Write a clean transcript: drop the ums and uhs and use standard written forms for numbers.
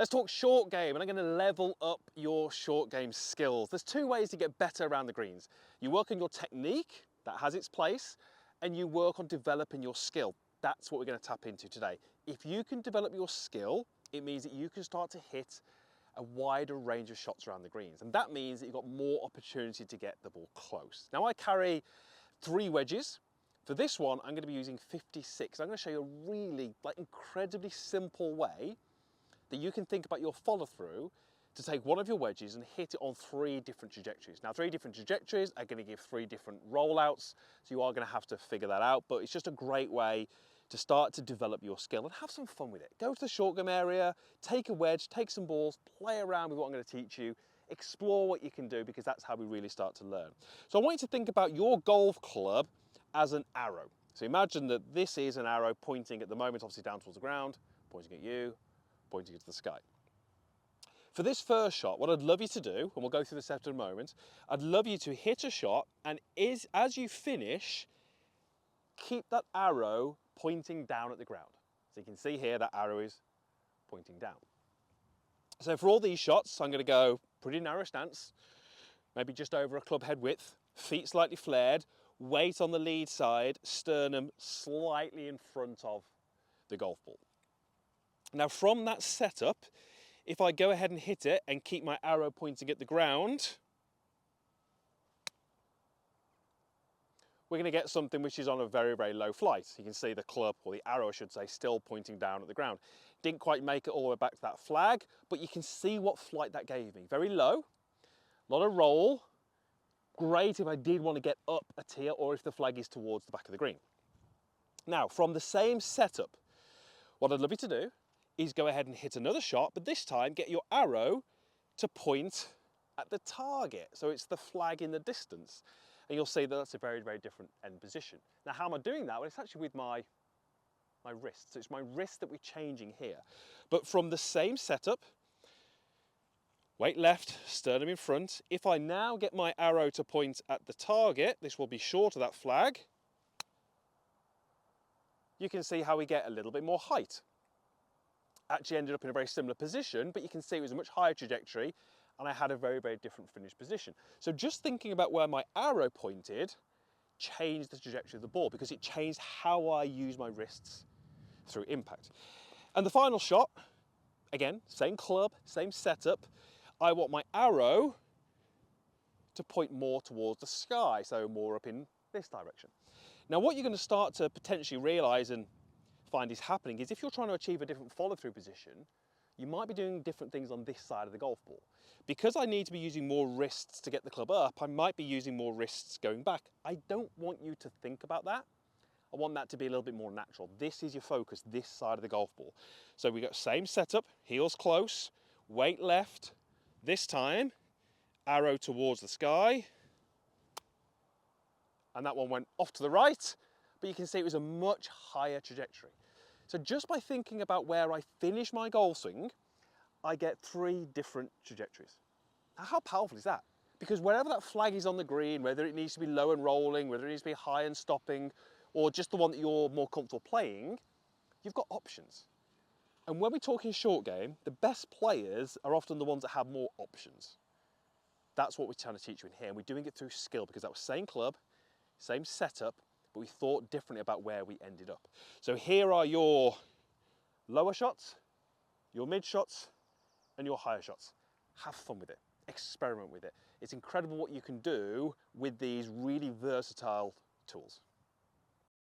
Let's talk short game, and I'm going to level up your short game skills. There's two ways to get better around the greens. You work on your technique, that has its place, and you work on developing your skill. That's what we're going to tap into today. If you can develop your skill, it means that you can start to hit a wider range of shots around the greens. And that means that you've got more opportunity to get the ball close. Now I carry 3 wedges. For this one, I'm going to be using 56. I'm going to show you a really incredibly simple way that you can think about your follow through to take one of your wedges and hit it on 3 different trajectories. Now 3 different trajectories are going to give 3 different rollouts, so you are going to have to figure that out, but it's just a great way to start to develop your skill and have some fun with it. Go to the short game area, take a wedge, take some balls, play around with what I'm going to teach you, explore what you can do, because that's how we really start to learn. So I want you to think about your golf club as an arrow. So imagine that this is an arrow pointing at the moment, obviously down towards the ground, pointing at you, pointing into the sky. For this first shot, what I'd love you to do, and we'll go through the setup in a moment, I'd love you to hit a shot, and as you finish, keep that arrow pointing down at the ground. So you can see here that arrow is pointing down. So for all these shots, I'm going to go pretty narrow stance, maybe just over a club head width, feet slightly flared, weight on the lead side, sternum slightly in front of the golf ball. Now from that setup, if I go ahead and hit it and keep my arrow pointing at the ground, we're going to get something which is on a very, very low flight. You can see the club, or the arrow I should say, still pointing down at the ground. Didn't quite make it all the way back to that flag, but you can see what flight that gave me. Very low, a lot of roll. Great if I did want to get up a tier, or if the flag is towards the back of the green. Now, from the same setup, what I'd love you to do is go ahead and hit another shot, but this time get your arrow to point at the target. So it's the flag in the distance. And you'll see that that's a very, very different end position. Now, how am I doing that? Well, it's actually with my wrist. So it's my wrist that we're changing here. But from the same setup, weight left, sternum in front. If I now get my arrow to point at the target, this will be short of that flag. You can see how we get a little bit more height. Actually ended up in a very similar position, but you can see it was a much higher trajectory, and I had a very, very different finish position. So just thinking about where my arrow pointed changed the trajectory of the ball, because it changed how I use my wrists through impact. And the final shot, again, same club, same setup. I want my arrow to point more towards the sky, so more up in this direction. Now what you're going to start to potentially realize and find is happening is if you're trying to achieve a different follow-through position, you might be doing different things on this side of the golf ball. Because I need to be using more wrists to get the club up, I might be using more wrists going back. I don't want you to think about that. I want that to be a little bit more natural. This is your focus, this side of the golf ball. So we got same setup, heels close, weight left. This time, arrow towards the sky. And that one went off to the right, but you can see it was a much higher trajectory. So just by thinking about where I finish my golf swing, I get 3 different trajectories. Now, how powerful is that? Because wherever that flag is on the green, whether it needs to be low and rolling, whether it needs to be high and stopping, or just the one that you're more comfortable playing, you've got options. And when we're talking short game, the best players are often the ones that have more options. That's what we're trying to teach you in here, and we're doing it through skill, because that was same club, same setup, but we thought differently about where we ended up. So here are your lower shots, your mid shots, and your higher shots. Have fun with it, experiment with it. It's incredible what you can do with these really versatile tools.